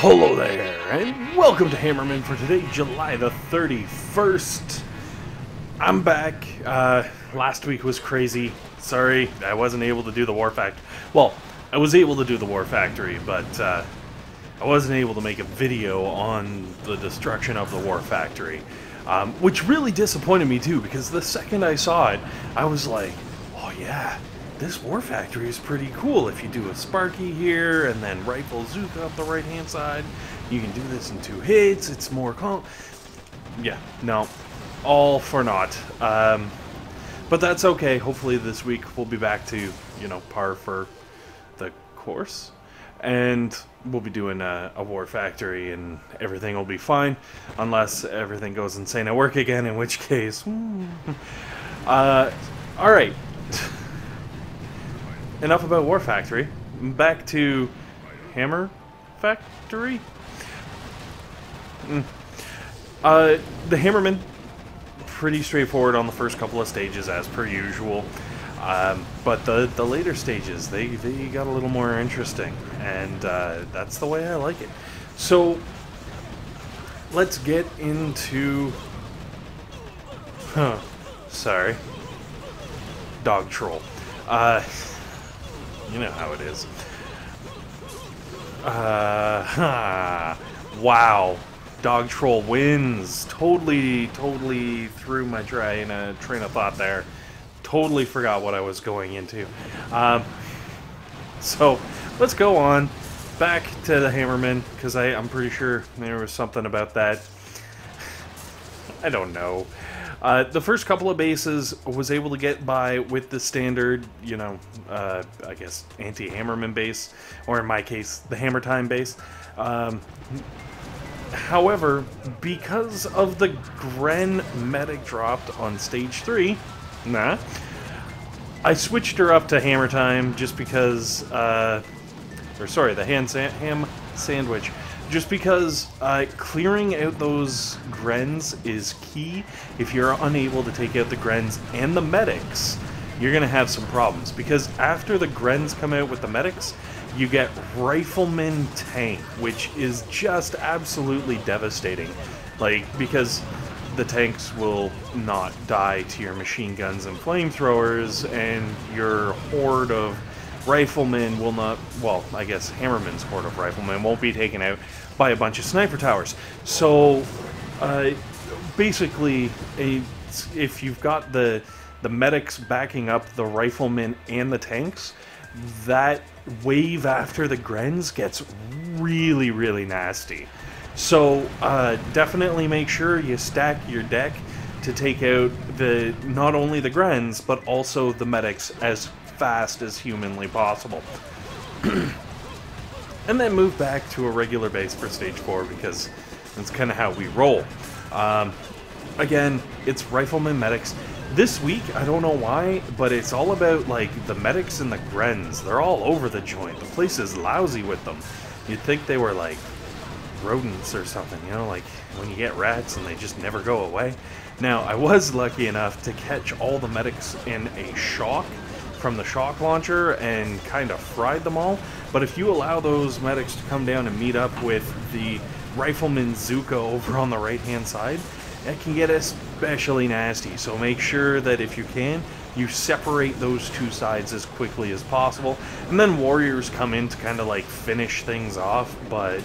Hello there, and welcome to Hammerman for today, July the 31st. I'm back. Last week was crazy. Sorry, I wasn't able to do the War Factory. Well, I was able to do the War Factory, but I wasn't able to make a video on the destruction of the War Factory. Which really disappointed me too, because the second I saw it, I was like, oh yeah, this War Factory is pretty cool. If you do a Sparky here, and then rifle Zooka up the right-hand side, you can do this in 2 hits, it's more calm. Yeah, no, all for naught. But that's okay. Hopefully this week we'll be back to, you know, par for the course. And we'll be doing a War Factory and everything will be fine. Unless everything goes insane at work again, in which case... Alright. Enough about War Factory. Back to Hammer Factory? The Hammermen, pretty straightforward on the first couple of stages as per usual. But the later stages, they got a little more interesting. And that's the way I like it. So, let's get into... Sorry. Dog troll. You know how it is. Wow. Dog troll wins. Totally threw my train of thought there. Totally forgot what I was going into. So, let's go on. Back to the Hammerman, because I'm pretty sure there was something about that. I don't know. The first couple of bases was able to get by with the standard, you know, I guess anti-Hammerman base, or in my case, the Hammer Time base. However, because of the Gren medic dropped on stage 3, I switched her up to Hammer Time just because, the Ham Sandwich. Just because clearing out those Grens is key. If you're unable to take out the Grens and the medics, you're going to have some problems. Because after the Grens come out with the medics, you get Riflemen tank, which is just absolutely devastating. Like, because the tanks will not die to your machine guns and flamethrowers, and your horde of Riflemen will not, well, I guess Hammerman's horde of Riflemen won't be taken out by a bunch of sniper towers. So, basically, if you've got the medics backing up the Riflemen and the tanks, that wave after the Grens gets really nasty. So, definitely make sure you stack your deck to take out not only the Grens, but also the medics as fast as humanly possible. And then move back to a regular base for stage 4, because that's kind of how we roll. Again, it's Rifleman medics. This week, I don't know why, but it's all about, like, the medics and the Grens. They're all over the joint. The place is lousy with them. You'd think they were, like, rodents or something, you know, like when you get rats and they just never go away. Now, I was lucky enough to catch all the medics in a shock from the shock launcher and kind of fried them all. But if you allow those medics to come down and meet up with the Rifleman Zooka over on the right-hand side, it can get especially nasty. So make sure that if you can, you separate those two sides as quickly as possible. And then warriors come in to kind of like finish things off, but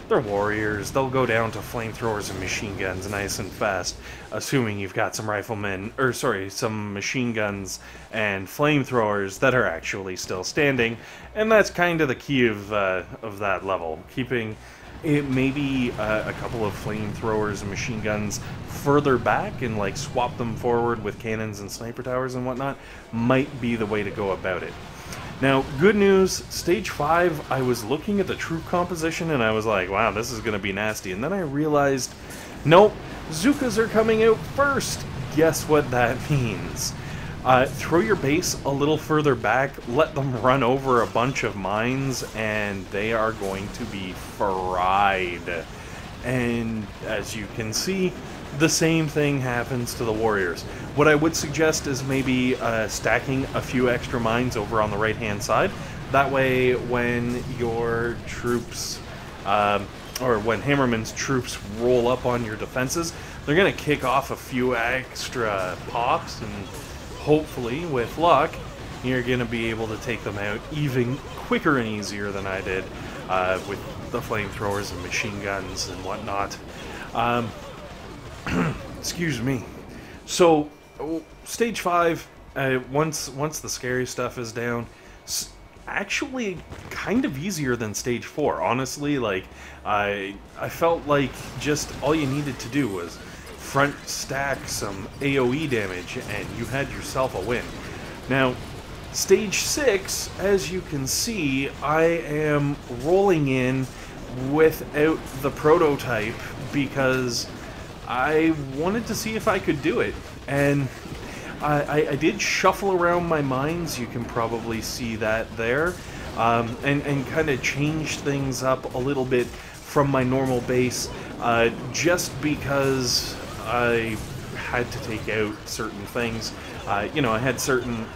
they're warriors. They'll go down to flamethrowers and machine guns nice and fast, assuming you've got some riflemen, or sorry, some machine guns and flamethrowers that are actually still standing. And that's kind of the key of that level. Keeping it maybe a couple of flamethrowers and machine guns further back and like swap them forward with cannons and sniper towers and whatnot might be the way to go about it. Now, good news, stage 5, I was looking at the troop composition and I was like, wow, this is going to be nasty. And then I realized, nope, Zookas are coming out first. Guess what that means? Throw your base a little further back, let them run over a bunch of mines, and they are going to be fried. And as you can see, the same thing happens to the warriors. What I would suggest is maybe stacking a few extra mines over on the right-hand side. That way, when your troops or when Hammerman's troops roll up on your defenses, they're going to kick off a few extra pops, and hopefully, with luck, you're going to be able to take them out even quicker and easier than I did with the flamethrowers and machine guns and whatnot. Excuse me. So, stage 5, once the scary stuff is down, actually kind of easier than stage 4. Honestly, like, I felt like just all you needed to do was front stack some AoE damage and you had yourself a win. Now, stage 6, as you can see, I am rolling in without the prototype because I wanted to see if I could do it. And I did shuffle around my mines, you can probably see that there, and kind of change things up a little bit from my normal base, just because I had to take out certain things. You know, I had certain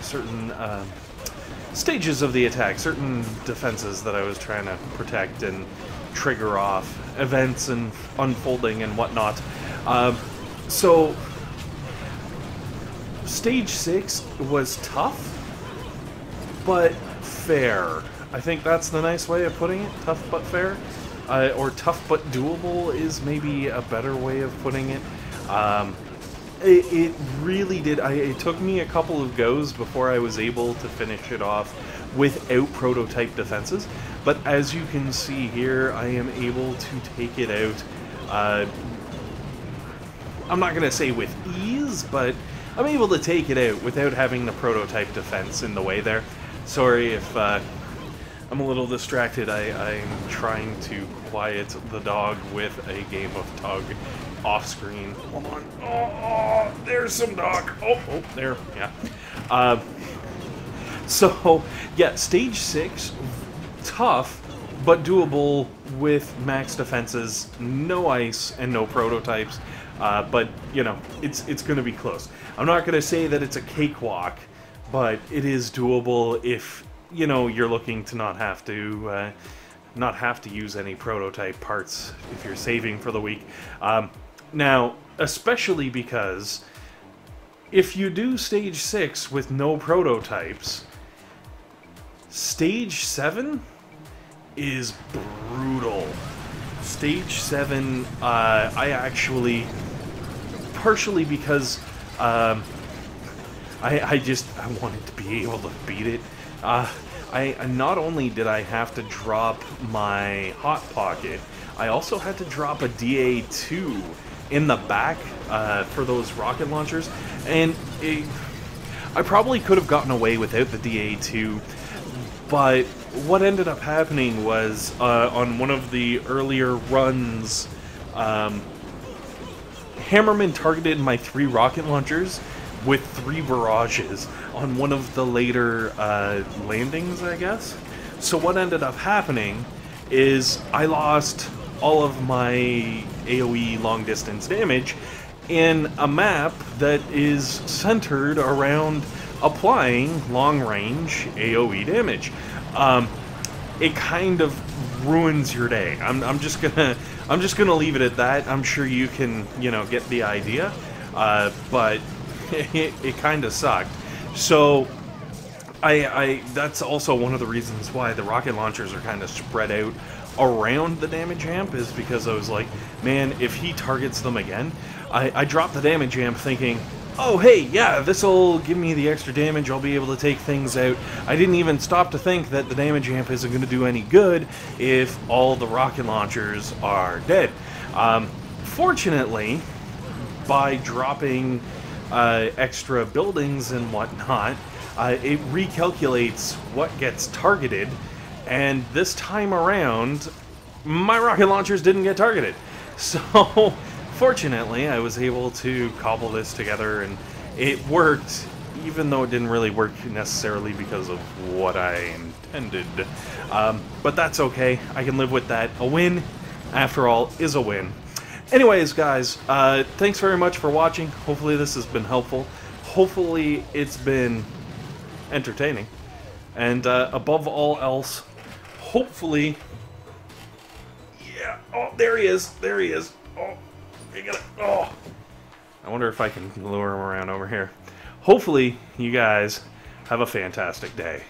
stages of the attack, certain defenses that I was trying to protect and trigger off, events and unfolding and whatnot. So stage 6 was tough, but fair. I think that's the nice way of putting it, tough but fair. Or tough but doable is maybe a better way of putting it. It really did. It took me a couple of goes before I was able to finish it off without prototype defenses. But as you can see here, I am able to take it out. I'm not going to say with ease, but I'm able to take it out without having the prototype defense in the way there. Sorry if I'm a little distracted. I'm trying to quiet the dog with a game of tug off screen. Hold on. Oh, there's some dog. Oh, there. Yeah. So, yeah, stage 6, tough, but doable with max defenses, no ice and no prototypes. But, you know, it's going to be close. I'm not going to say that it's a cakewalk, but it is doable if, you know, you're looking to not have to use any prototype parts if you're saving for the week. Now, especially because if you do stage 6 with no prototypes, stage 7 is brutal. Stage 7, I actually, partially because I wanted to be able to beat it. I not only did I have to drop my Hot Pocket, I also had to drop a DA2 in the back for those rocket launchers, and I probably could have gotten away without the DA2, but what ended up happening was on one of the earlier runs, Hammerman targeted my 3 rocket launchers with 3 barrages on one of the later landings, I guess. So what ended up happening is I lost all of my AoE long-distance damage in a map that is centered around applying long-range AoE damage. It kind of ruins your day. I'm just gonna leave it at that. I'm sure you can, you know, get the idea, but it kind of sucked. So that's also one of the reasons why the rocket launchers are kind of spread out around the damage amp, is because I was like, man, if he targets them again, I dropped the damage amp thinking, oh hey, yeah, this'll give me the extra damage, I'll be able to take things out. I didn't even stop to think that the damage amp isn't going to do any good if all the rocket launchers are dead. Fortunately, by dropping extra buildings and whatnot, it recalculates what gets targeted, and this time around, my rocket launchers didn't get targeted. So, fortunately, I was able to cobble this together, and it worked, even though it didn't really work necessarily because of what I intended. But that's okay, I can live with that. A win, after all, is a win. Anyways, guys, thanks very much for watching. Hopefully this has been helpful. Hopefully it's been entertaining. And above all else, hopefully Yeah. Oh, there he is. There he is. Oh, you gotta. Oh. I wonder if I can lure him around over here. Hopefully, you guys have a fantastic day.